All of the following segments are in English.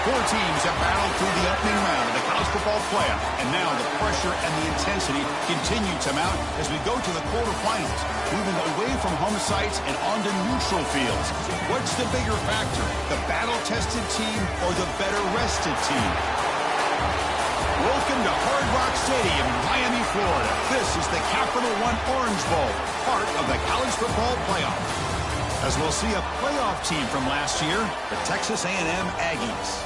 Four teams have battled through the opening round of the college football playoff, and now the pressure and the intensity continue to mount as we go to the quarterfinals, moving away from home sites and onto neutral fields. What's the bigger factor, the battle-tested team or the better-rested team? Welcome to Hard Rock Stadium in Miami, Florida. This is the Capital One Orange Bowl, part of the college football playoff. As we'll see a playoff team from last year, the Texas A&M Aggies,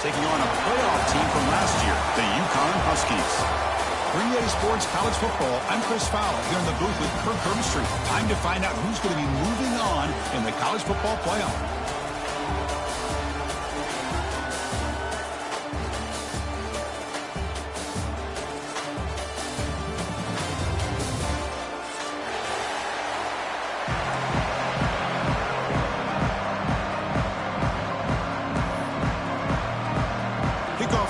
taking on a playoff team from last year, the Uconn Huskies. 3A Sports College Football, I'm Chris Fowler here in the booth with Kirk Herbstreit. Time to find out who's going to be moving on in the college football playoff.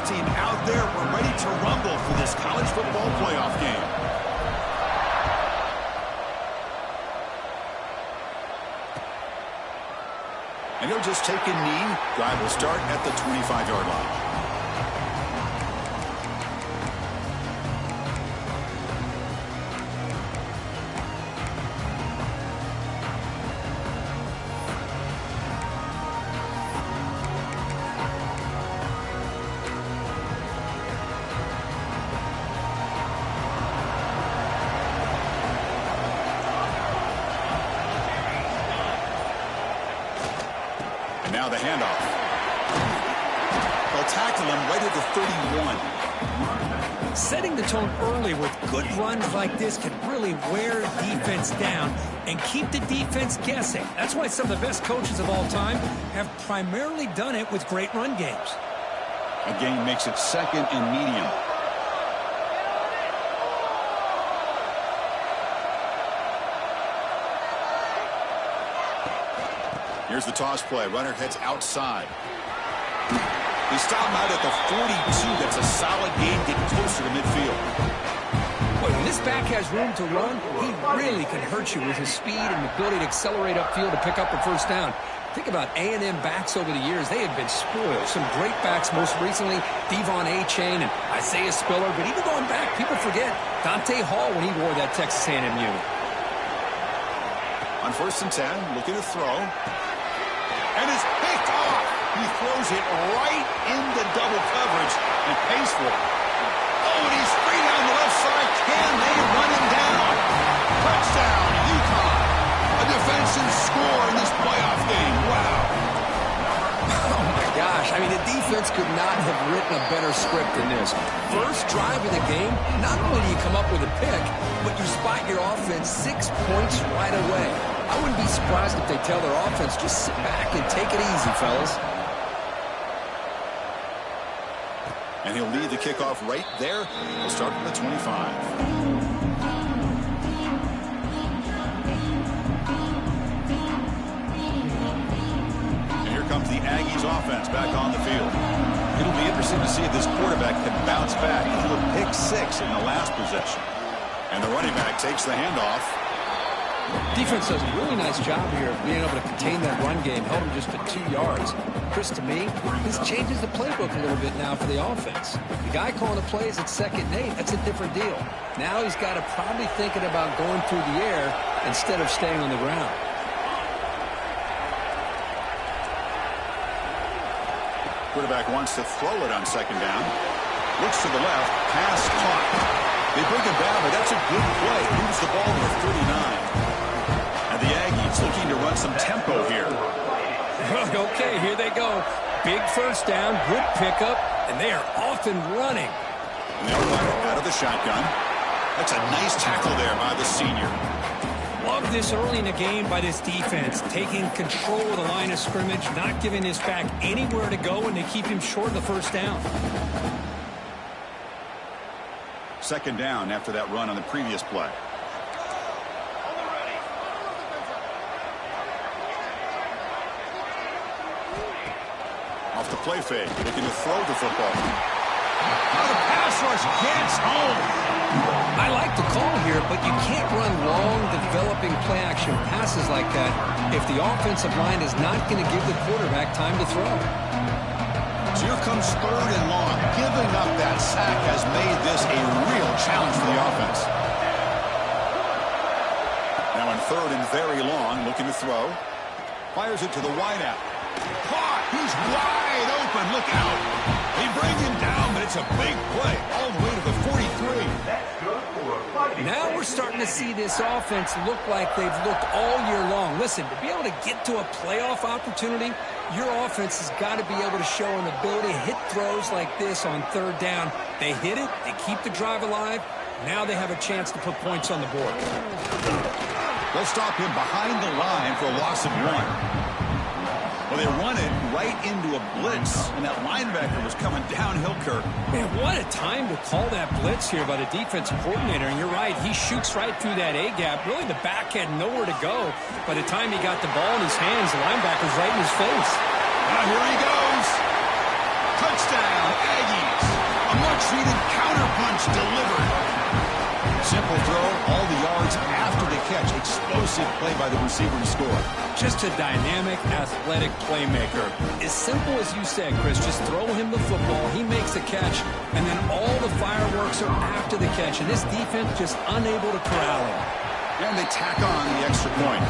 Team out there, we're ready to rumble for this college football playoff game. And he'll just take a knee. Drive will start at the 25-yard line. Now the handoff. They'll tackle him right at the 31. Setting the tone early with good runs like this can really wear defense down and keep the defense guessing. That's why some of the best coaches of all time have primarily done it with great run games. A gain makes it second and medium. Here's the toss play. Runner heads outside. He stopped him out at the 42. That's a solid gain, getting closer to midfield. Boy, when this back has room to run, he really can hurt you with his speed and ability to accelerate upfield to pick up a first down. Think about A&M backs over the years. They had been spoiled. Some great backs, most recently Devon A-Chain and Isaiah Spiller. But even going back, people forget Dante Hall when he wore that Texas A&M unit. On 1st and 10, looking to throw. And it's picked off. He throws it right into double coverage and pays for it. Oh, and he's free down the left side. Can they run him down? Touchdown, Uconn. A defensive score in this playoff game. Wow. Oh, my gosh. I mean, the defense could not have written a better script than this. First drive of the game, not only do you come up with a pick, but you spot your offense 6 points right away. I wouldn't be surprised if they tell their offense, just sit back and take it easy, fellas. And he'll lead the kickoff right there. He'll start from the 25. And here comes the Aggies offense back on the field. It'll be interesting to see if this quarterback can bounce back. He threw a pick 6 in the last possession. And the running back takes the handoff. Defense does a really nice job here of being able to contain that run game, held him just to 2 yards. Chris, to me, this changes the playbook a little bit now for the offense. The guy calling the plays at 2nd and 8, that's a different deal. Now he's got to probably thinking about going through the air instead of staying on the ground. Quarterback wants to throw it on 2nd down. Looks to the left, pass caught. They bring him down, but that's a good play. Moves the ball to the 39. And the Aggies looking to run some tempo here. Okay, here they go. Big first down, good pickup, and they are off and running. And they'll run out of the shotgun. That's a nice tackle there by the senior. Love this early in the game by this defense, taking control of the line of scrimmage, not giving this back anywhere to go, and they keep him short of the first down. 2nd down after that run on the previous play. Off the play fake, looking to throw the football. Now the pass rush gets home. I like the call here, but you can't run long, developing play-action passes like that if the offensive line is not going to give the quarterback time to throw. Here comes 3rd and long. Giving up that sack has made this a real challenge for the offense. Now on 3rd and very long, looking to throw. Fires it to the wideout. Caught! He's wide open. Look out! They bring him down, but it's a big play all the way to the 43. Now we're starting to see this offense look like they've looked all year long. Listen, to be able to get to a playoff opportunity, your offense has got to be able to show an ability to hit throws like this on 3rd down. They hit it, they keep the drive alive. Now they have a chance to put points on the board. They'll stop him behind the line for a loss of 1. Well, they run it right into a blitz, and that linebacker was coming downhill, Kirk. Man, what a time to call that blitz here by the defensive coordinator. And you're right, he shoots right through that A-gap. Really, the back had nowhere to go. By the time he got the ball in his hands, the linebacker's right in his face. Now here he goes. Touchdown, Aggies. A much-needed counterpunch delivered. Simple throw, all the yards after the catch. Explosive play by the receiver to score. Just a dynamic, athletic playmaker. As simple as you said, Chris, just throw him the football, he makes a catch, and then all the fireworks are after the catch. And this defense just unable to corral him. And they tack on the extra point.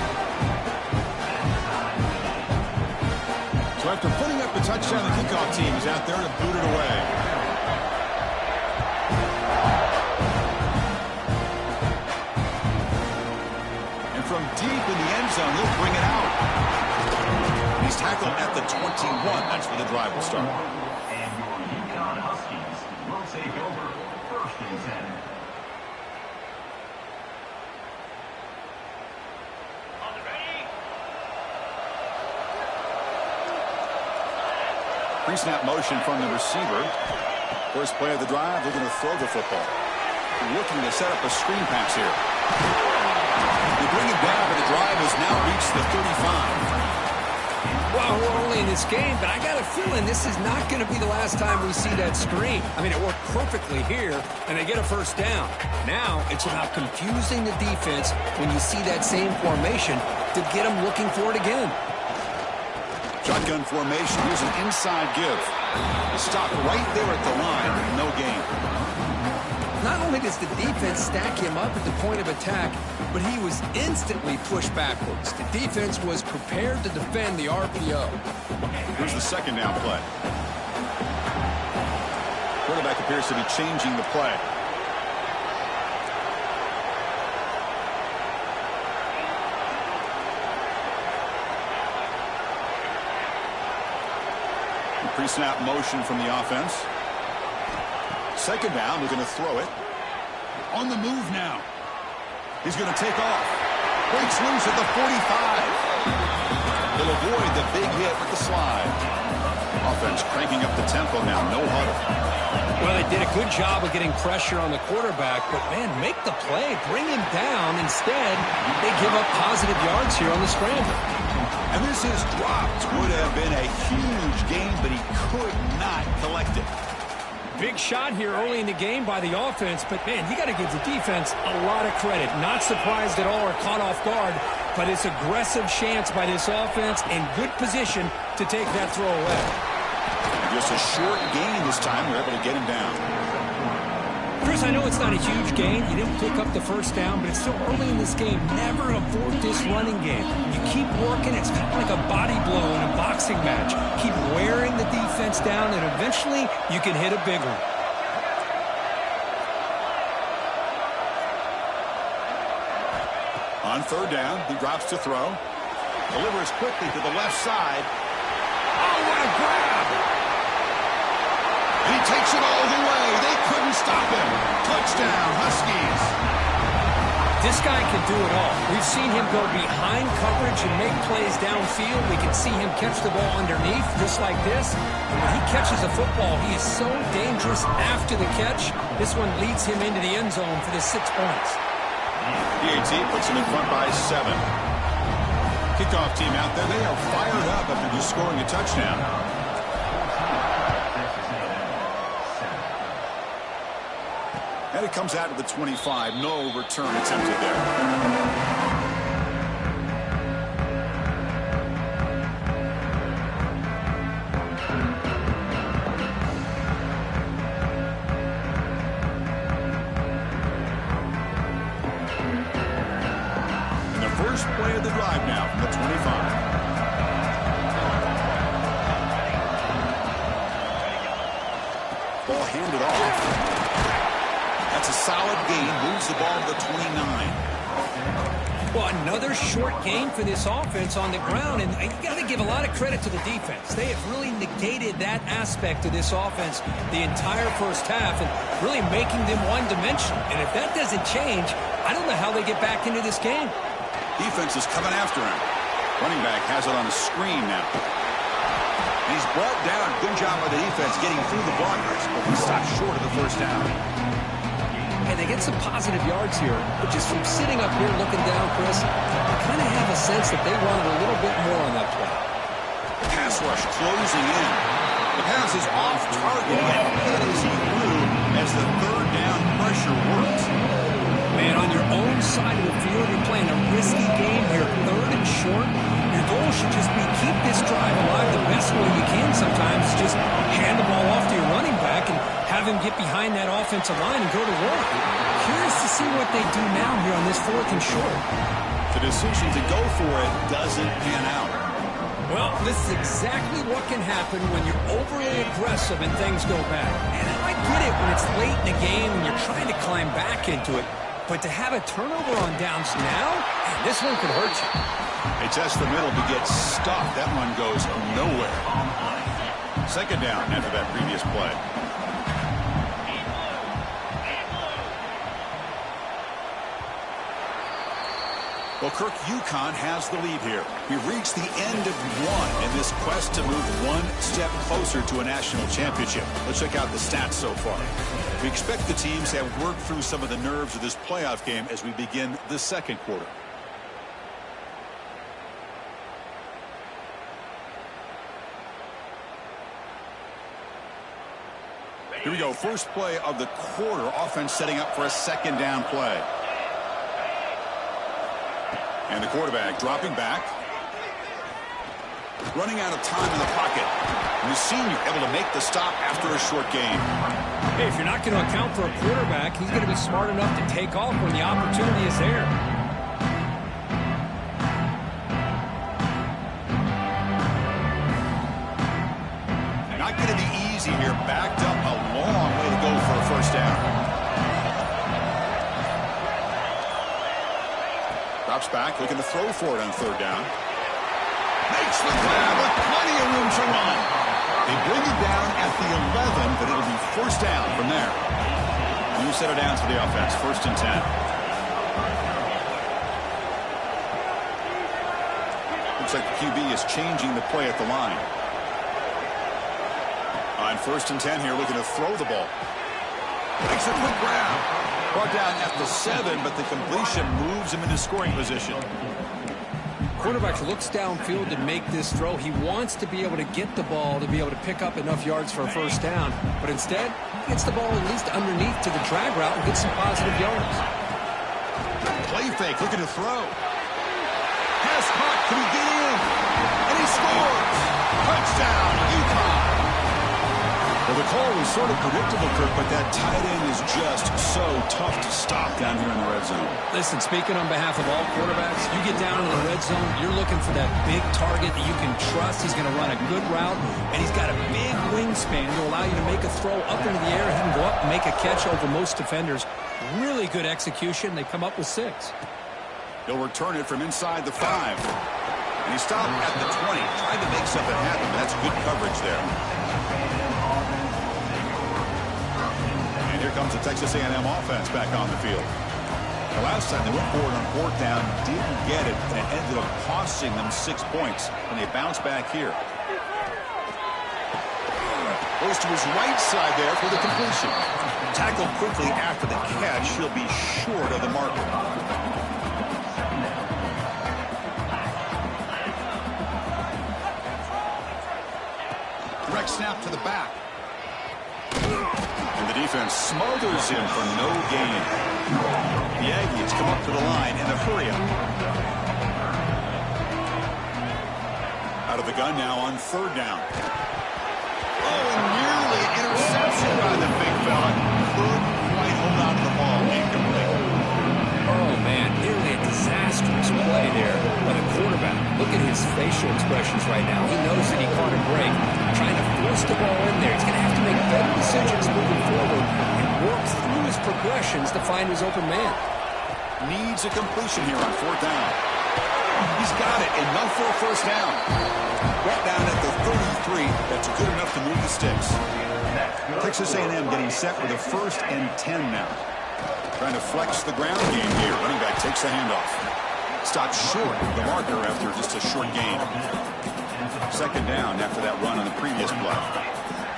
So after putting up the touchdown, the kickoff team is out there to boot it away. From deep in the end zone, he'll bring it out. He's tackled at the 21. That's where the drive will start. And your Uconn Huskies will take over 1st and 10. On the ready. Pre-snap motion from the receiver. First play of the drive, they're going to throw the football. Looking to set up a screen pass here. They bring it down, but the drive has now reached the 35. Well, we're only in this game, but I got a feeling this is not going to be the last time we see that screen. I mean, it worked perfectly here, and they get a 1st down. Now it's about confusing the defense when you see that same formation to get them looking for it again. Shotgun formation. Here's an inside give. Stop right there at the line. No gain. Not only does the defense stack him up at the point of attack, but he was instantly pushed backwards. The defense was prepared to defend the RPO. Here's the 2nd down play. Quarterback appears to be changing the play. Pre-snap motion from the offense. 2nd down, they're going to throw it. On the move now. He's going to take off. Breaks loose at the 45. He'll avoid the big hit with the slide. Offense cranking up the tempo now. No huddle. Well, they did a good job of getting pressure on the quarterback, but, man, make the play. Bring him down. Instead, they give up positive yards here on the scramble. And this is dropped. Would have been a huge game, but he could not collect it. Big shot here early in the game by the offense, but, man, you got to give the defense a lot of credit. Not surprised at all or caught off guard, but it's aggressive chance by this offense in good position to take that throw away. Just a short gain this time. They're able to get him down. Chris, I know it's not a huge gain. You didn't pick up the 1st down, but it's still early in this game. Never abort this running game. You keep working. It's kind of like a body blow in a boxing match. Keep wearing the defense down, and eventually you can hit a big one. On 3rd down, he drops to throw. Delivers quickly to the left side. Oh, what a grab! And he takes it all the way. They couldn't stop him. Touchdown, Huskies. This guy can do it all. We've seen him go behind coverage and make plays downfield. We can see him catch the ball underneath just like this. And when he catches a football, he is so dangerous after the catch. This one leads him into the end zone for the 6 points. PAT puts him in front by 7. Kickoff team out there. They are fired up after just scoring a touchdown. And it comes out to the 25. No return attempted there. football handed off. That's a solid gain. Moves the ball to the 29. Well, another short gain for this offense on the ground, and you got to give a lot of credit to the defense. They have really negated that aspect of this offense the entire first half and really making them one-dimensional. And if that doesn't change, I don't know how they get back into this game. Defense is coming after him. Running back has it on the screen now. And he's brought down. Good job by the defense getting through the blockers, but he stopped short of the first down. And they get some positive yards here, but just from sitting up here looking down, Chris, I kind of have a sense that they wanted a little bit more on that play. Pass rush closing in. The pass is off target and hit as he threw as the third down pressure works. Man, on your own side of the field, you're playing a risky game here, third and short. Your goal should just be keep this drive alive the best way you can sometimes. Just hand the ball off to your running back and have him get behind that offensive line and go to work. Curious to see what they do now here on this fourth and short. The decision to go for it doesn't pan out. Well, this is exactly what can happen when you're overly aggressive and things go bad. And I get it when it's late in the game and you're trying to climb back into it. But to have a turnover on downs now, this one could hurt you. They test the middle to get stuffed. That one goes nowhere. Second down after that previous play. Well, Kirk, Uconn has the lead here. We've reached the end of one in this quest to move one step closer to a national championship. Let's check out the stats so far. We expect the teams to have worked through some of the nerves of this playoff game as we begin the second quarter. Here we go. First play of the quarter. Offense setting up for a second down play. And the quarterback dropping back. Running out of time in the pocket. And the senior able to make the stop after a short gain. Hey, if you're not going to account for a quarterback, he's going to be smart enough to take off when the opportunity is there. Not going to be easy here. Backed up a long way to go for a first down. Drops back, looking to throw for it on third down. Makes the grab with plenty of room to run. They bring it down at the 11, but it'll be first down from there. New set of downs for the offense, 1st and 10. Looks like the QB is changing the play at the line. On 1st and 10 here, looking to throw the ball. Makes a quick grab. Brought down at the 7, but the completion moves him into scoring position. Quarterback looks downfield to make this throw. He wants to be able to get the ball to be able to pick up enough yards for a first down. But instead, he gets the ball at least underneath to the drag route and gets some positive yards. Play fake, looking to throw. Pass caught, can he get in? And he scores! Touchdown, Uconn! Well, the call was sort of predictable, Kirk, but that tight end is just so tough to stop down here in the red zone. Listen, speaking on behalf of all quarterbacks, you get down in the red zone, you're looking for that big target that you can trust. He's going to run a good route, and he's got a big wingspan to allow you to make a throw up into the air. He can go up and make a catch over most defenders. Really good execution. They come up with 6. He'll return it from inside the 5. And he stopped at the 20, trying to make something happen. That's good coverage there. Here comes the Texas A&M offense back on the field. The last time they went forward on 4th down, didn't get it, and it ended up costing them 6 points. And they bounce back here. Goes to his right side there for the completion. Tackled quickly after the catch. He'll be short of the marker. Direct snap to the back. And the defense smothers him for no gain. The Aggies come up to the line in a hurry-up. Out of the gun now on 3rd down. Oh, nearly interception by the big fella. Couldn't quite hold on to the ball. Incomplete. Oh, man, nearly a disastrous play there by the quarterback. Look at his facial expressions right now. He knows that he caught a break, trying to force the ball in there. He's going to have to make better decisions moving forward and work through his progressions to find his open man. Needs a completion here on 4th down. He's got it, enough for a first down. Brought down at the 33. That's good enough to move the sticks. Texas A&M getting set with a 1st and 10 now. Trying to flex the ground game here. Running back takes the handoff. Stopped short of the marker after just a short gain. 2nd down after that run on the previous play.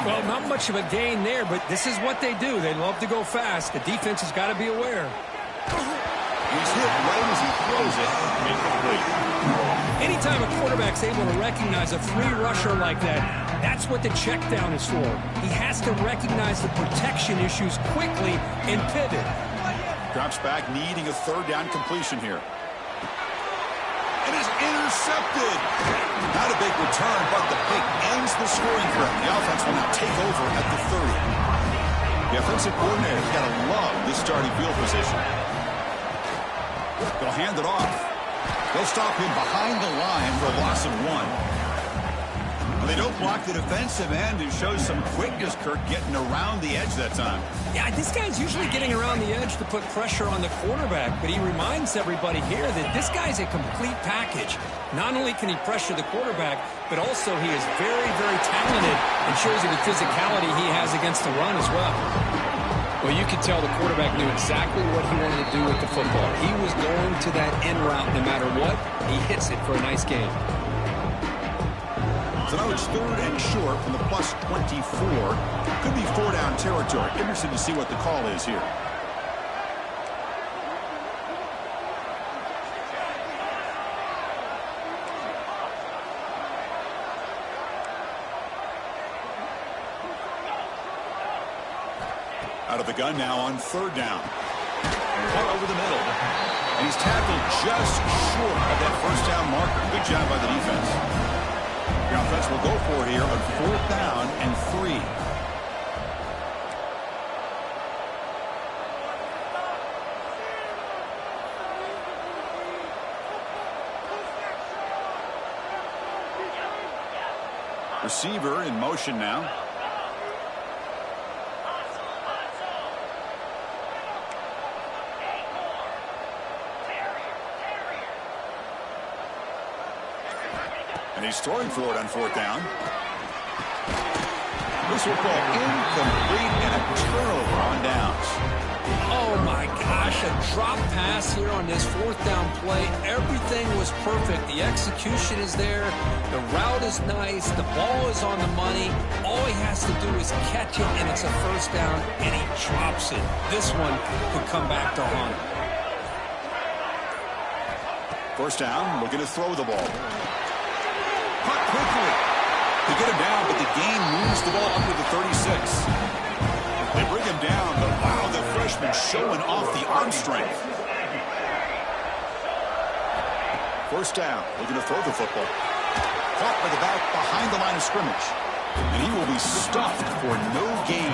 Well, not much of a gain there, but this is what they do. They love to go fast. The defense has got to be aware. He's hit right as he throws it. Incomplete. Anytime a quarterback's able to recognize a free rusher like that, that's what the check down is for. He has to recognize the protection issues quickly and pivot. Drops back, needing a 3rd down completion here. And is intercepted. Not a big return, but the pick ends the scoring threat. The offense will now take over at the 30. The offensive coordinator's got to love this starting field position. They'll hand it off. They'll stop him behind the line for a loss of 1. They don't block the defensive end, who shows some quickness, Kirk, getting around the edge that time. Yeah, this guy's usually getting around the edge to put pressure on the quarterback, but he reminds everybody here that this guy's a complete package. Not only can he pressure the quarterback, but also he is very, very talented and shows you the physicality he has against the run as well. Well, you could tell the quarterback knew exactly what he wanted to do with the football. He was going to that end route no matter what. He hits it for a nice gain. So now it's 3rd and short from the plus 24. Could be 4-down territory. Interested to see what the call is here. Out of the gun now on 3rd down. Caught over the middle. And he's tackled just short of that 1st down marker. Good job by the defense. The offense will go for it here on 4th down and 3. Receiver in motion now. And he's throwing for it on 4th down. This will fall incomplete and a turnover on downs. Oh, my gosh, a drop pass here on this 4th down play. Everything was perfect. The execution is there. The route is nice. The ball is on the money. All he has to do is catch it, and it's a 1st down, and he drops it. This one could come back to haunt him. 1st down, looking to throw the ball. Caught quickly. They get him down, but the gain moves the ball up to the 36. They bring him down, but wow, the freshman showing off the arm strength. 1st down, looking to throw the football. Caught by the back behind the line of scrimmage. And he will be stuffed for no gain.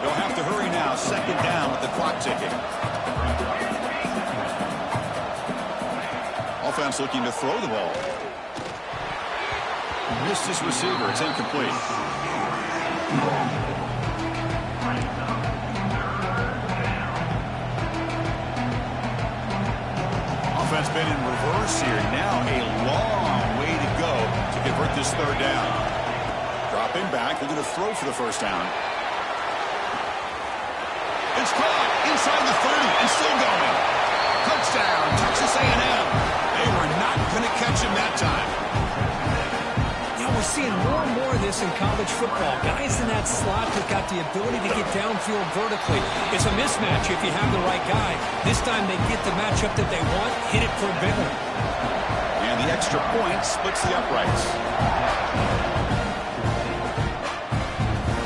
They'll have to hurry now, 2nd down with the clock ticking. Offense looking to throw the ball. Missed his receiver. It's incomplete. Offense been in reverse here. Now a long way to go to convert this 3rd down. Dropping back. They're going to throw for the 1st down. It's caught inside the 30 and still going. Touchdown, Texas A&M. They were not going to catch him that time. We're seeing more and more of this in college football. Guys in that slot that got the ability to get downfield vertically. It's a mismatch if you have the right guy. This time they get the matchup that they want, hit it for a big one. And the extra point splits the uprights.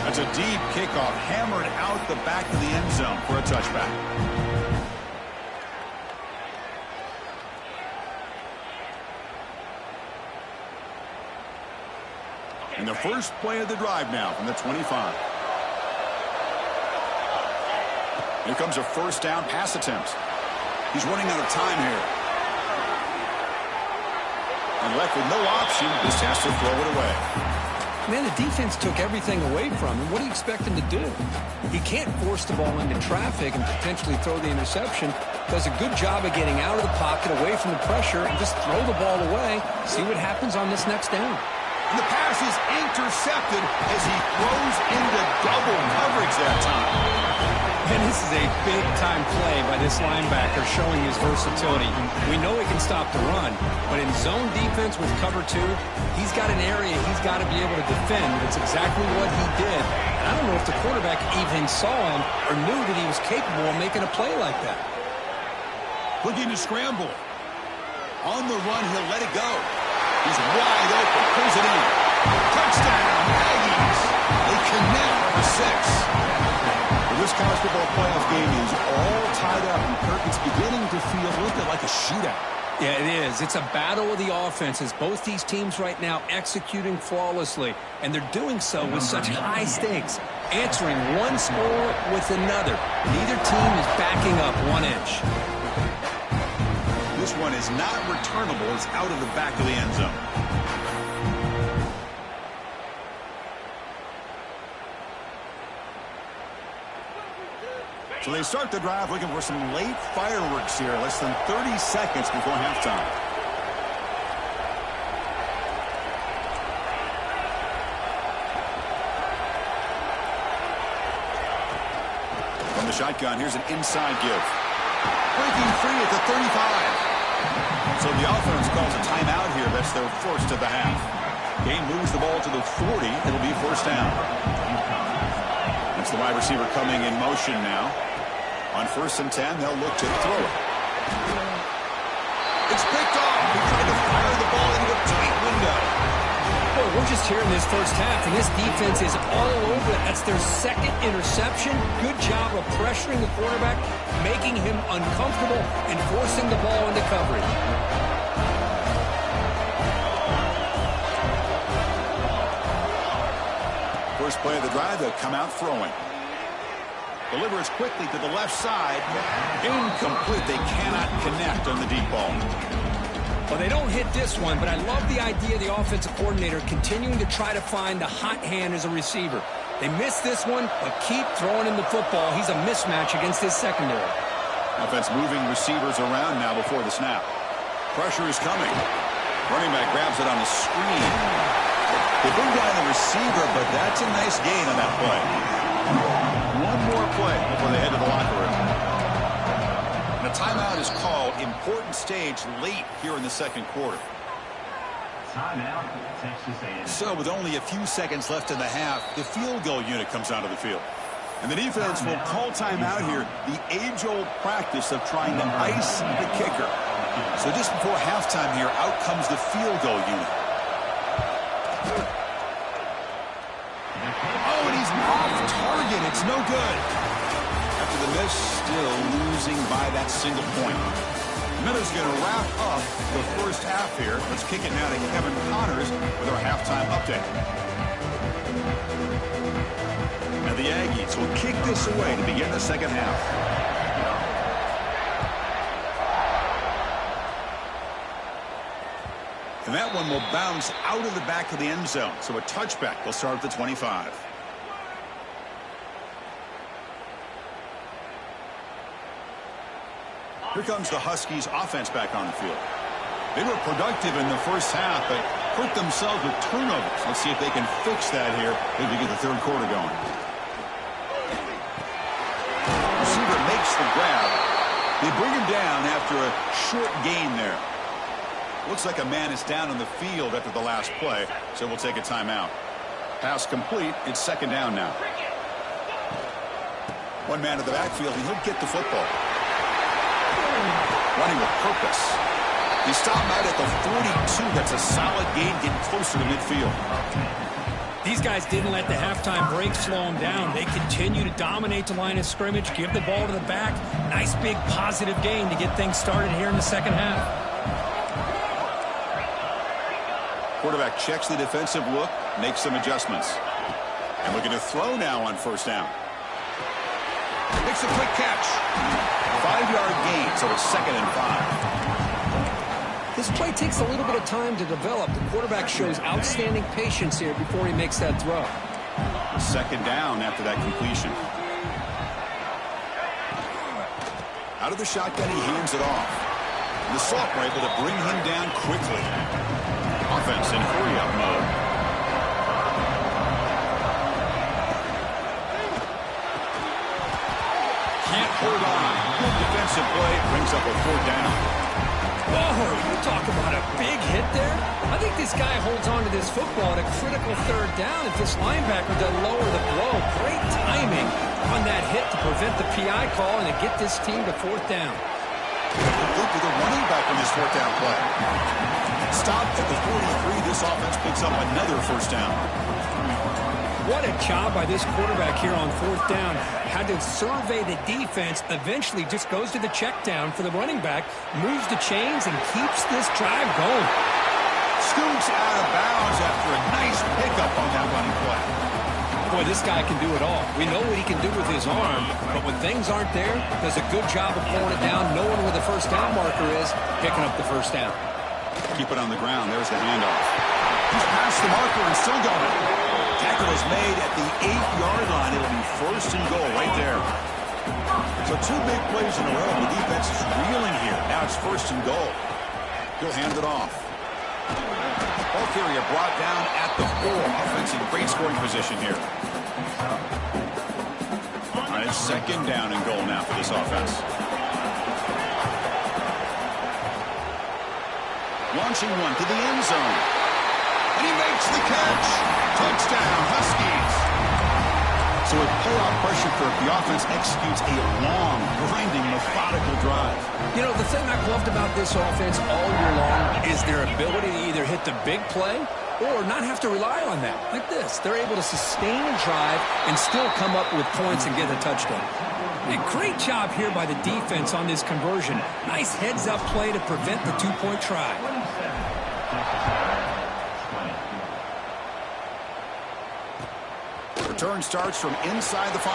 That's a deep kickoff, hammered out the back of the end zone for a touchback. And the first play of the drive now from the 25. Here comes a 1st down pass attempt. He's running out of time here. And left with no option, just has to throw it away. Man, the defense took everything away from him. What do you expect him to do? He can't force the ball into traffic and potentially throw the interception. Does a good job of getting out of the pocket, away from the pressure, and just throw the ball away. See what happens on this next down. And the pass is intercepted as he throws into double coverage that time. And this is a big-time play by this linebacker showing his versatility. We know he can stop the run, but in zone defense with cover 2, he's got an area he's got to be able to defend. That's exactly what he did. And I don't know if the quarterback even saw him or knew that he was capable of making a play like that. Looking to scramble. On the run, he'll let it go. He's wide open, pulls it in. Touchdown, Aggies. They connect for 6. This college football playoff game is all tied up, and Kirk, it's beginning to feel a little bit like a shootout. Yeah, it is. It's a battle of the offenses. Both these teams right now executing flawlessly, and they're doing so with such high stakes, answering one score with another. Neither team is backing up 1 inch. This one is not returnable. It's out of the back of the end zone. So they start the drive looking for some late fireworks here. Less than 30 seconds before halftime. From the shotgun, here's an inside give. Breaking free at the 35. So the offense calls a timeout here. That's their first of the half. Game moves the ball to the 40. It'll be first down. That's the wide receiver coming in motion now. On 1st and 10, they'll look to throw it. It's picked off. He tried to fire the ball into a tight window. Boy, we're just here in this first half, and this defense is all over it. That's their 2nd interception. Good job of pressuring the quarterback, making him uncomfortable, and forcing the ball into coverage. First play of the drive, they'll come out throwing. Delivers quickly to the left side. Incomplete. They cannot connect on the deep ball. Well, they don't hit this one, but I love the idea of the offensive coordinator continuing to try to find the hot hand as a receiver. They missed this one, but keep throwing him the football. He's a mismatch against his secondary. Offense moving receivers around now before the snap. Pressure is coming. Running back grabs it on the screen. They bring down the receiver, but that's a nice gain on that play. One more play before they head to the locker room. And a timeout is called. Important stage late here in the second quarter. Timeout, Texas A&M. So with only a few seconds left in the half, the field goal unit comes onto the field. And the defense will call timeout here. The age-old practice of trying to ice the kicker. So just before halftime here, out comes the field goal unit. Oh, and he's off target. It's no good. After the miss, still losing by that single point. Miller's going to wrap up the first half here. Let's kick it now to Kevin Connors with our halftime update. And the Aggies will kick this away to begin the second half. And that one will bounce out of the back of the end zone. So a touchback will start at the 25. Here comes the Huskies offense back on the field. They were productive in the first half, but hurt themselves with turnovers. Let's see if they can fix that here as we get the third quarter going. Receiver makes the grab. They bring him down after a short gain there. Looks like a man is down on the field after the last play, so we'll take a timeout. Pass complete. It's second down now. One man in the backfield, and he'll get the football. Running with purpose. He stopped out at the 42. That's a solid gain, getting closer to midfield. These guys didn't let the halftime break slow them down. They continue to dominate the line of scrimmage, give the ball to the back. Nice big positive gain to get things started here in the second half. Quarterback checks the defensive look, makes some adjustments. And looking to throw now on first down. Makes a quick catch. 5-yard gain, so it's 2nd and 5. This play takes a little bit of time to develop. The quarterback shows outstanding patience here before he makes that throw. Second down after that completion. Out of the shotgun, he hands it off. The Salt were able to bring him down quickly. Offense in hurry-up mode. Can't hold on. Good defensive play. Brings up a 4th down. Whoa, you talk about a big hit there. I think this guy holds on to this football at a critical 3rd down if this linebacker doesn't lower the blow. Great timing on that hit to prevent the PI call and to get this team to 4th down. Good to the running back on this 4th down play. Stopped at the 43. This offense picks up another 1st down. What a job by this quarterback here on 4th down. Had to survey the defense, eventually just goes to the check down for the running back, moves the chains, and keeps this drive going. Scoots out of bounds after a nice pickup on that running play. Boy, this guy can do it all. We know what he can do with his arm, but when things aren't there, does a good job of pulling it down, knowing where the 1st down marker is, picking up the 1st down. Keep it on the ground. There's the handoff. He's past the marker and still going. Tackle is made at the 8-yard line. It'll be 1st and goal right there. So 2 big plays in a row. The defense is reeling here. Now it's 1st and goal. He'll hand it off. Ball carrier brought down at the 4. Offense in great scoring position here. All right, 2nd down and goal now for this offense. Launching one to the end zone. And he makes the catch. Touchdown, Huskies. So with playoff pressure for the offense executes a long, grinding, methodical drive. You know, the thing I've loved about this offense all year long is their ability to either hit the big play or not have to rely on that. Like this. They're able to sustain a drive and still come up with points and get a touchdown. A great job here by the defense on this conversion. Nice heads-up play to prevent the 2-point try. Return starts from inside the 5.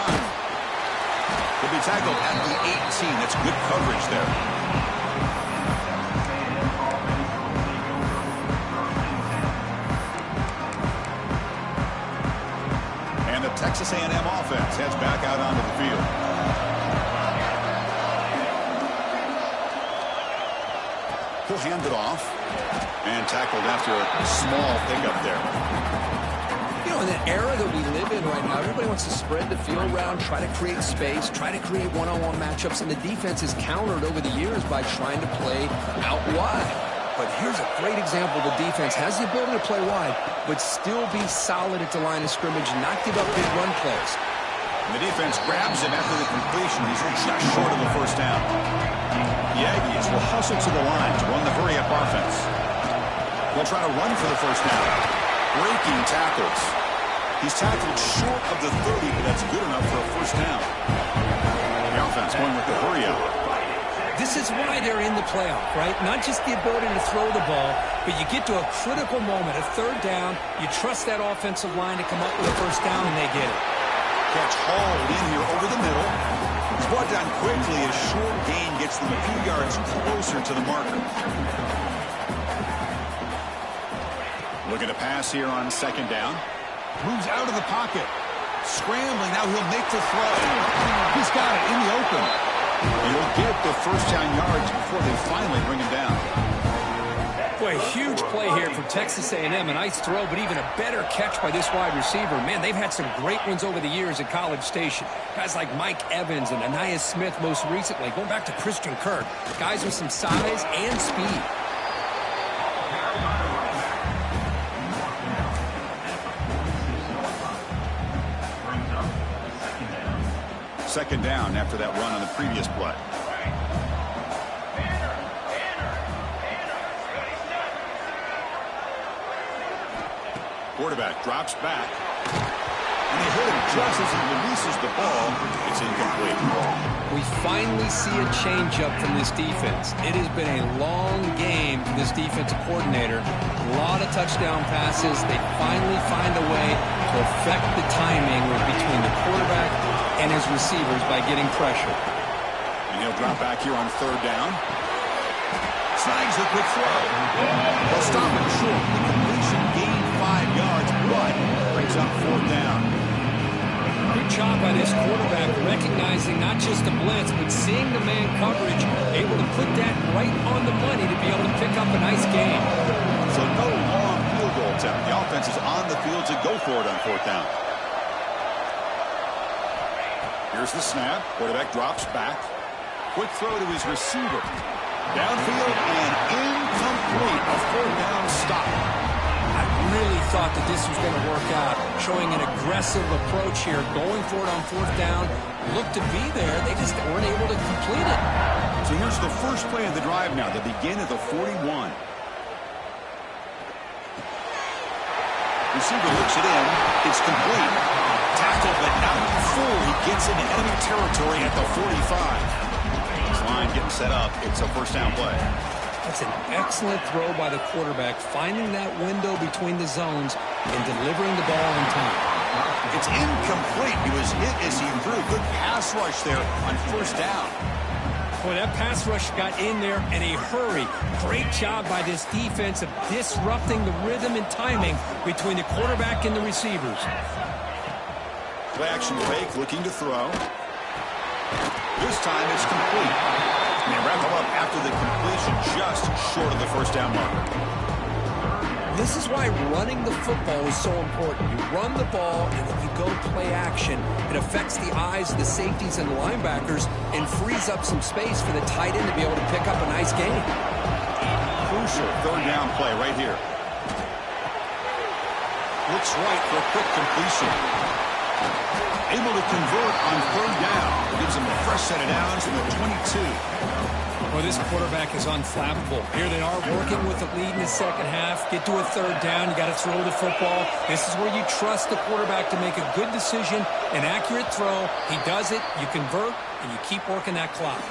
He'll be tackled at the 18. That's good coverage there. And the Texas A&M offense heads back out onto the field. He'll hand it off. And tackled after a small pickup there. You know, in the era that we live in right now, everybody wants to spread the field around, try to create space, try to create one-on-one matchups, and the defense is countered over the years by trying to play out wide. But here's a great example. The defense has the ability to play wide, but still be solid at the line of scrimmage, not give up big run plays. And the defense grabs him after the completion. He's just short of the 1st down. The Aggies will hustle to the line to run the hurry-up offense. They'll try to run for the 1st down. Breaking tackles. He's tackled short of the 30, but that's good enough for a 1st down. The offense going with the hurry-up. This is why they're in the playoff, right? Not just the ability to throw the ball, but you get to a critical moment, a 3rd down. You trust that offensive line to come up with a 1st down, and they get it. Catch hauled in here over the middle. It's brought down quickly as short gain gets them a few yards closer to the marker. Looking to pass here on 2nd down. Moves out of the pocket. Scrambling. Now he'll make the throw. He's got it in the open. He'll get the 1st down yards before they finally bring him down. Boy, huge play here for Texas A&M. A nice throw, but even a better catch by this wide receiver. Man, they've had some great ones over the years at College Station. Guys like Mike Evans and Anais Smith most recently. Going back to Christian Kirk. Guys with some size and speed. Second down after that run on the previous play. Quarterback drops back. And they hit him just as he releases the ball. It's incomplete. We finally see a changeup from this defense. It has been a long game for this defensive coordinator. A lot of touchdown passes. They finally find a way to affect the timing between the quarterback and his receivers by getting pressure. And he'll drop back here on 3rd down. Snags the quick throw. They'll stop him short. The completion gained 5 yards, but brings up 4th down. Good job by this quarterback recognizing not just the blitz, but seeing the man coverage, able to put that right on the money to be able to pick up a nice gain. So no long field goal attempt. The offense is on the field to go for it on 4th down. Here's the snap. Quarterback drops back. Quick throw to his receiver. Downfield and incomplete. A 4th down stop. I really thought that this was going to work out, showing an aggressive approach here, going for it on 4th down. Looked to be there. They just weren't able to complete it. So here's the first play of the drive now. They begin at the 41. Receiver looks it in. It's complete. Tackled but not full. He gets into enemy territory at the 45. His line getting set up. It's a 1st down play. That's an excellent throw by the quarterback, finding that window between the zones and delivering the ball in time. It's incomplete. He was hit as he threw. Good pass rush there on 1st down. Boy, that pass rush got in there in a hurry. Great job by this defense of disrupting the rhythm and timing between the quarterback and the receivers. Play action fake, looking to throw. This time it's complete. And they wrap him up after the completion, just short of the 1st down marker. This is why running the football is so important. You run the ball and then you go play action. It affects the eyes of the safeties and the linebackers and frees up some space for the tight end to be able to pick up a nice gain. Crucial 3rd down play right here. Looks right for a quick completion. Able to convert on 3rd down. Gives him a fresh set of downs from the 22. Well, this quarterback is unflappable. Here they are working with the lead in the 2nd half. Get to a 3rd down. You got to throw the football. This is where you trust the quarterback to make a good decision, an accurate throw. He does it, you convert, and you keep working that clock.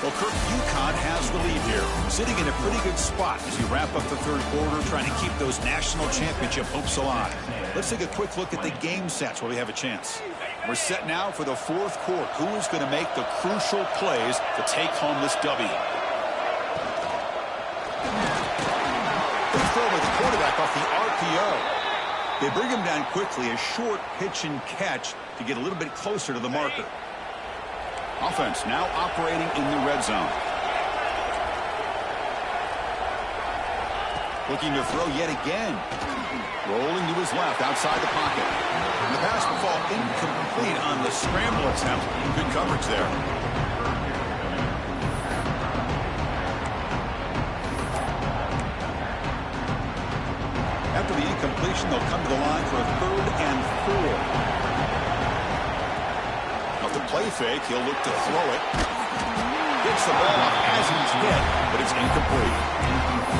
Well, Kirk, Uconn has the lead here, sitting in a pretty good spot as you wrap up the 3rd quarter, trying to keep those national championship hopes alive. Let's take a quick look at the game sets where we have a chance. We're set now for the 4th quarter. Who is going to make the crucial plays to take home this W? Good throw with the quarterback off the RPO. They bring him down quickly, a short pitch and catch to get a little bit closer to the marker. Offense now operating in the red zone. Looking to throw yet again. Rolling to his left outside the pocket. And the pass will fall incomplete on the scramble attempt. Good coverage there. After the incompletion, they'll come to the line for a 3rd and 4. Off the play fake, he'll look to throw it. Gets the ball off as he's hit, but it's incomplete.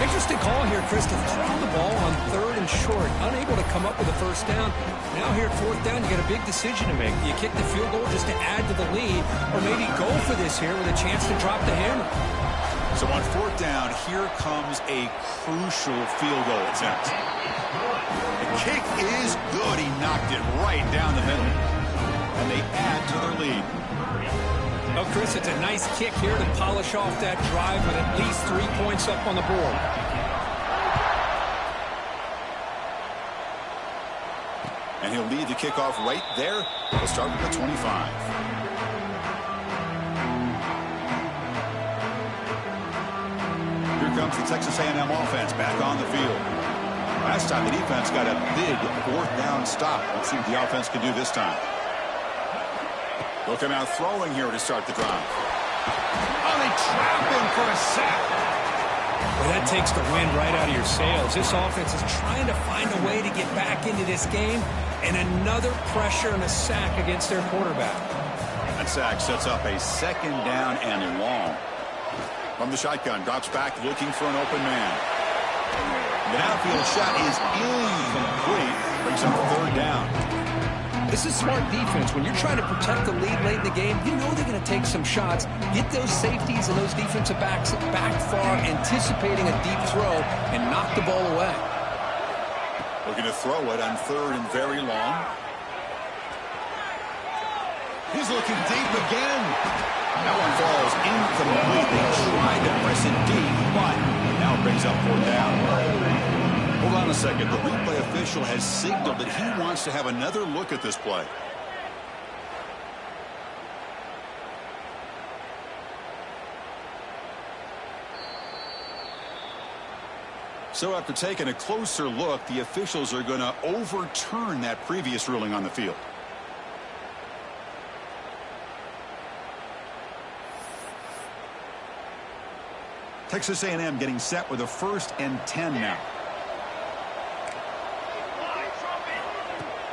Interesting call here, Chris, to throw the ball on 3rd and short. Unable to come up with a 1st down. Now here at 4th down, you got a big decision to make. Do you kick the field goal just to add to the lead, or maybe go for this here with a chance to drop the hammer? So on 4th down, here comes a crucial field goal attempt. The kick is good. He knocked it right down the middle. And they add to their lead. Well, Chris, it's a nice kick here to polish off that drive with at least 3 points up on the board. And he'll lead the kickoff right there. We'll start with the 25. Here comes the Texas A&M offense back on the field. Last time the defense got a big 4th down stop. Let's see what the offense can do this time. Looking out throwing here to start the drive. Oh, they trap him for a sack. Well, that takes the wind right out of your sails. This offense is trying to find a way to get back into this game, and another pressure and a sack against their quarterback. That sack sets up a 2nd down and long. From the shotgun, drops back looking for an open man. The downfield shot is incomplete. Brings up the 3rd down. This is smart defense. When you're trying to protect the lead late in the game, you know they're going to take some shots, get those safeties and those defensive backs back far, anticipating a deep throw, and knock the ball away. Looking to throw it on 3rd and very long. He's looking deep again. That one falls incomplete. They tried to press it deep. but now it brings up 4th down. Hold on a second. The replay official has signaled that he wants to have another look at this play. So after taking a closer look, the officials are going to overturn that previous ruling on the field. Texas A&M getting set with a 1st and 10 now.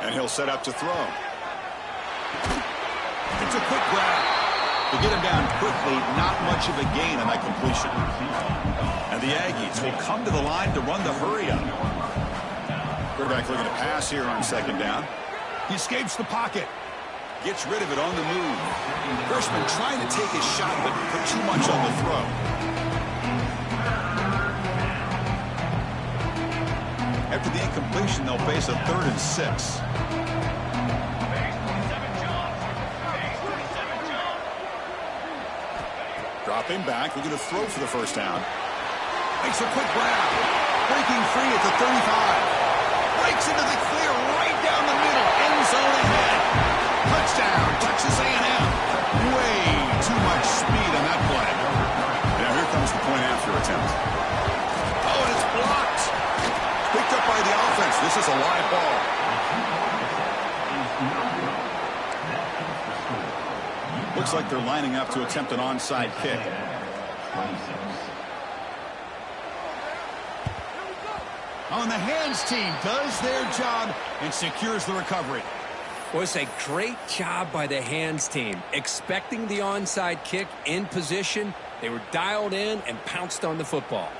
And he'll set up to throw. It's a quick grab. To get him down quickly, not much of a gain on that completion. And the Aggies will come to the line to run the hurry up. Quarterback looking to pass here on 2nd down. He escapes the pocket. Gets rid of it on the move. Freshman trying to take his shot, but put too much on the throw. After the incompletion, they'll face a 3rd and 6. Dropping back, looking to throw for the 1st down. Makes a quick grab. Breaking free at the 35. Breaks into the clear right down the middle. End zone ahead. Touchdown, Texas A&M. Way too much speed on that play. Now here comes the point after attempt. Oh, and it's blocked. Picked up by the offense. This is a live ball. Looks like they're lining up to attempt an onside kick. On the hands team does their job and secures the recovery. Was a great job by the hands team. Expecting the onside kick in position. They were dialed in and pounced on the football.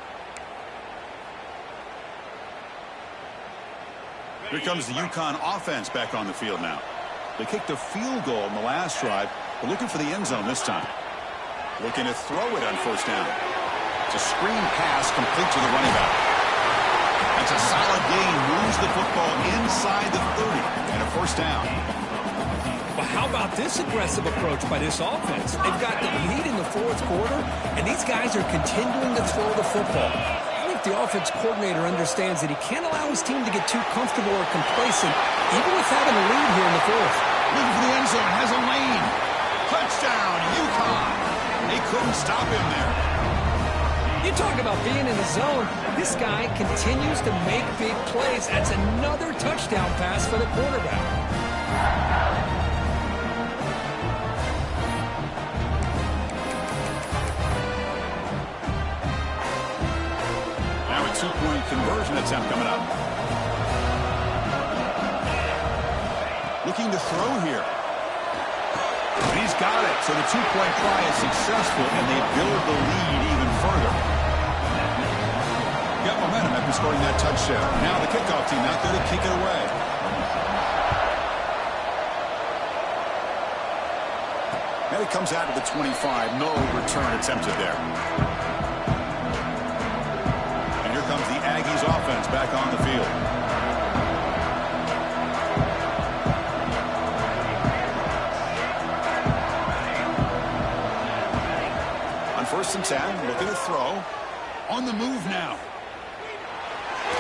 Here comes the Uconn offense back on the field now. They kicked a field goal in the last drive. They're looking for the end zone this time. Looking to throw it on 1st down. It's a screen pass complete to the running back. That's a solid gain. Moves the football inside the 30 and a 1st down. Well, how about this aggressive approach by this offense? They've got the lead in the 4th quarter, and these guys are continuing to throw the football. I think the offense coordinator understands that he can't allow his team to get too comfortable or complacent, even with having a lead here in the 4th. Looking for the end zone, has a lane. Touchdown, Uconn. They couldn't stop him there. You talk about being in the zone. This guy continues to make big plays. That's another touchdown pass for the quarterback. Now a 2-point conversion attempt coming up. Looking to throw here. And he's got it. So the 2-point try is successful, and they build the lead even further. Got momentum after scoring that touchdown. Now the kickoff team out there to kick it away. And it comes out to the 25. No return attempted there. And here comes the Aggies offense back on the field. On 1st and 10, looking to throw. On the move now.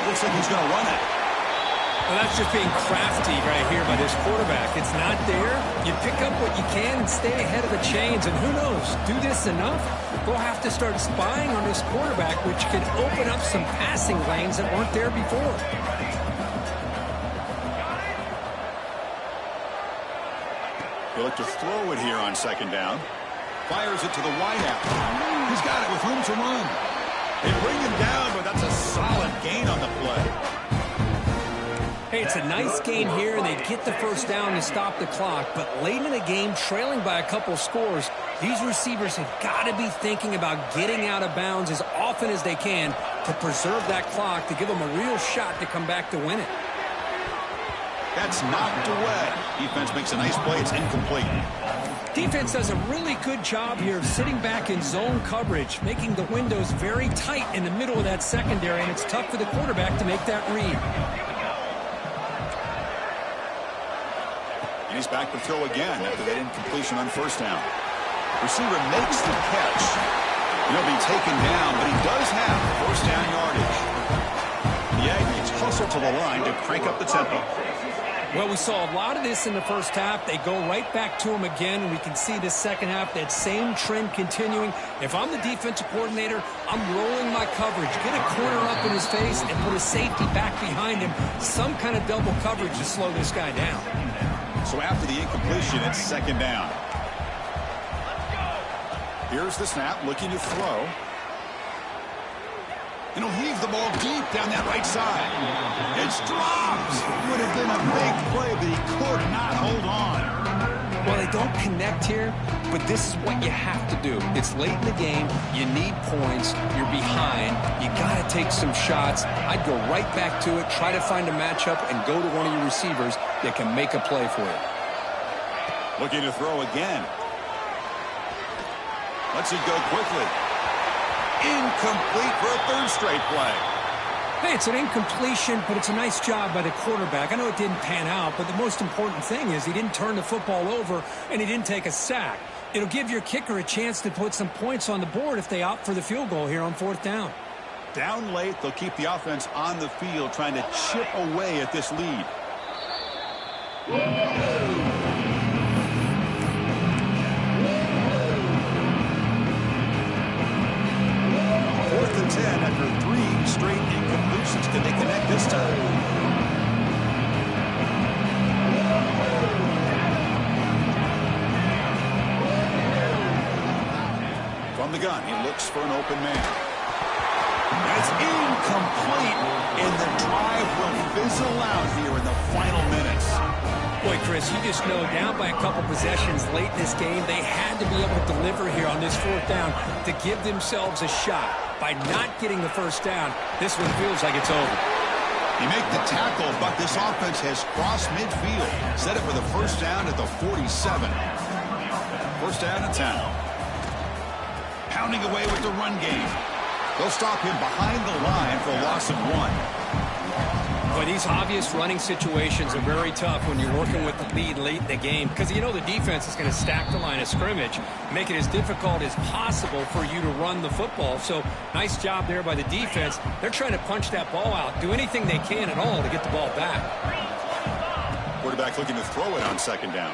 Looks like he's going to run it. Well, that's just being crafty right here by this quarterback. It's not there. You pick up what you can and stay ahead of the chains. And who knows, do this enough, we'll have to start spying on this quarterback, which could open up some passing lanes that weren't there before. He'll look to throw it here on 2nd down. Fires it to the wideout. He's got it with room to run. They bring him down, but that's a solid gain on the play. Hey, it's a nice gain here, and they get the 1st down to stop the clock. But late in the game, trailing by a couple scores, these receivers have got to be thinking about getting out of bounds as often as they can to preserve that clock, to give them a real shot to come back to win it. That's knocked away. Defense makes a nice play. It's incomplete. Defense does a really good job here of sitting back in zone coverage, making the windows very tight in the middle of that secondary, and it's tough for the quarterback to make that read. And he's back to throw again after that incompletion on 1st down. Receiver makes the catch. He'll be taken down, but he does have first down yardage. The Aggies hustle to the line to crank up the tempo. Well, we saw a lot of this in the first half. They go right back to him again, and we can see this second half, that same trend continuing. If I'm the defensive coordinator, I'm rolling my coverage. Get a corner up in his face and put a safety back behind him. Some kind of double coverage to slow this guy down. So after the incompletion, it's second down. Here's the snap, looking to throw. And he'll heave the ball deep down that right side. It's dropped. Would have been a big play, but he could not hold on. Well, they don't connect here, but this is what you have to do. It's late in the game. You need points. You're behind. You got to take some shots. I'd go right back to it, try to find a matchup, and go to one of your receivers that can make a play for you. Looking to throw again. Lets it go quickly. Incomplete for a third straight play. Hey, it's an incompletion, but it's a nice job by the quarterback. I know it didn't pan out, but the most important thing is he didn't turn the football over and he didn't take a sack. It'll give your kicker a chance to put some points on the board if they opt for the field goal here on fourth down. Down late, they'll keep the offense on the field trying to chip away at this lead. Fourth and 10 after 3 straight incompletions. Can they connect this time? From the gun, he looks for an open man. And it's incomplete, and the drive will fizzle out here in the final minutes. Boy, Chris, you just know down by a couple possessions late in this game, they had to be able to deliver here on this fourth down to give themselves a shot. By not getting the first down, this one feels like it's over. You make the tackle, but this offense has crossed midfield. Set it for the first down at the 47. First down and 10. Pounding away with the run game. They'll stop him behind the line for a loss of 1. But these obvious running situations are very tough when you're working with the lead late in the game, because you know the defense is going to stack the line of scrimmage, make it as difficult as possible for you to run the football. So nice job there by the defense. They're trying to punch that ball out, do anything they can at all to get the ball back. Quarterback looking to throw it on second down.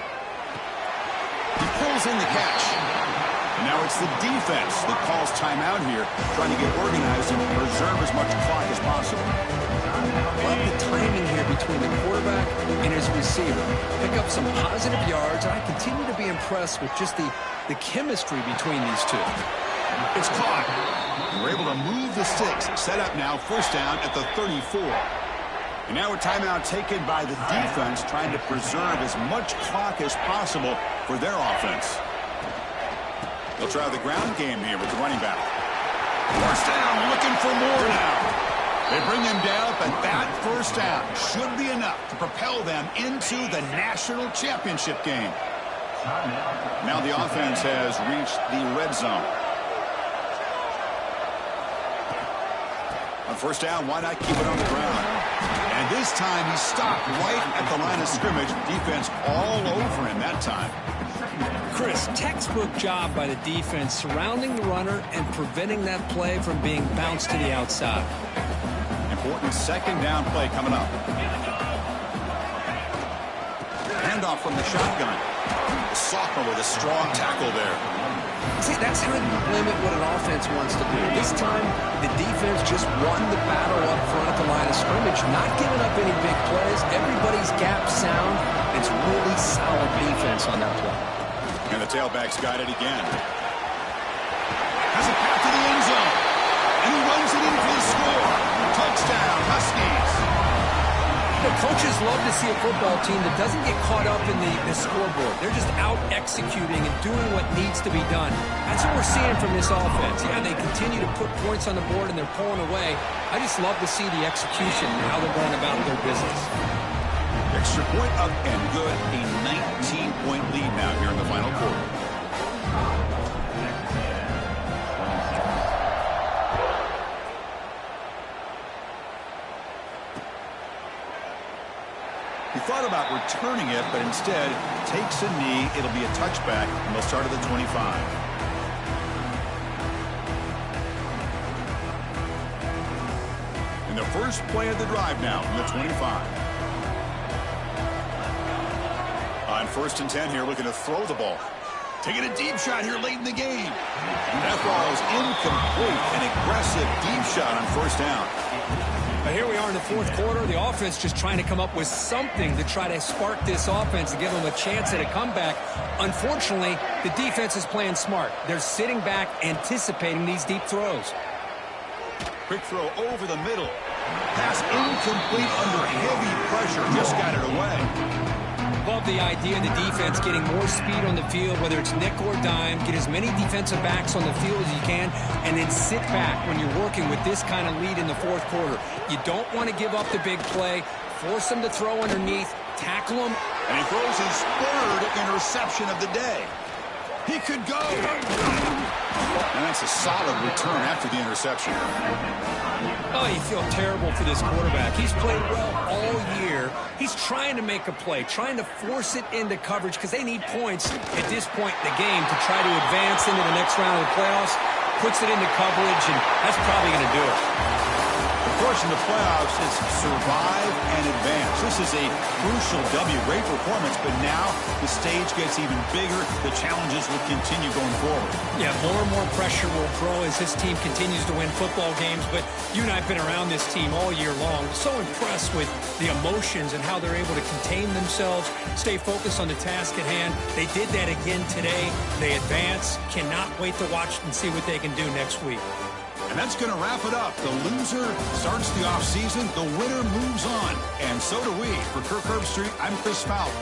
He pulls in the catch. And now it's the defense that calls timeout here, trying to get organized and preserve as much clock as possible. Love the timing here between the quarterback and his receiver. Pick up some positive yards, and I continue to be impressed with just the chemistry between these two. It's caught. We're able to move the sticks. Set up now, first down at the 34. And now a timeout taken by the defense, trying to preserve as much clock as possible for their offense. They'll try the ground game here with the running back. First down, looking for more now. They bring him down, but that first down should be enough to propel them into the national championship game. Now the offense has reached the red zone. On first down, why not keep it on the ground? And this time he stopped right at the line of scrimmage. Defense all over him that time. Chris, textbook job by the defense surrounding the runner and preventing that play from being bounced to the outside. Important second down play coming up. Handoff from the shotgun. The sophomore with a strong tackle there. See, that's how you limit what an offense wants to do. This time, the defense just won the battle up front at the line of scrimmage, not giving up any big plays. Everybody's gap sound. It's really solid defense on that play. And the tailback's got it again. Has a pass to the end zone. And he runs it in for the score. Touchdown, Huskies. The coaches love to see a football team that doesn't get caught up in the scoreboard. They're just out executing and doing what needs to be done. That's what we're seeing from this offense. Yeah, they continue to put points on the board and they're pulling away. I just love to see the execution and how they're going about their business. Extra point up and good. A 19-point lead now here in the final quarter. He thought about returning it, but instead takes a knee. It'll be a touchback, and they'll start at the 25. the first play of the drive now from the 25. On 1st and 10 here, looking to throw the ball. Taking a deep shot here late in the game. That ball is incomplete. An aggressive deep shot on 1st down. But here we are in the 4th quarter. The offense just trying to come up with something to try to spark this offense and give them a chance at a comeback. Unfortunately, the defense is playing smart. They're sitting back, anticipating these deep throws. Quick throw over the middle. Pass incomplete under heavy pressure. Just got it away. Love the idea of the defense getting more speed on the field, whether it's nickel or dime. Get as many defensive backs on the field as you can, and then sit back when you're working with this kind of lead in the 4th quarter. You don't want to give up the big play. Force them to throw underneath. Tackle them. And he throws his 3rd interception of the day. He could go. And that's a solid return after the interception. Oh, you feel terrible for this quarterback. He's played well all year. He's trying to make a play, trying to force it into coverage because they need points at this point in the game to try to advance into the next round of the playoffs. Puts it into coverage, and that's probably going to do it. Of course, in the playoffs, it's survive and advance. This is a crucial W. Great performance, but now the stage gets even bigger. The challenges will continue going forward. Yeah, more and more pressure will grow as this team continues to win football games, but you and I have been around this team all year long. So impressed with the emotions and how they're able to contain themselves, stay focused on the task at hand. They did that again today. They advance. Cannot wait to watch and see what they can do next week. And that's going to wrap it up. The loser starts the offseason. The winner moves on. And so do we. For Kirk Herbstreit, I'm Chris Fowler.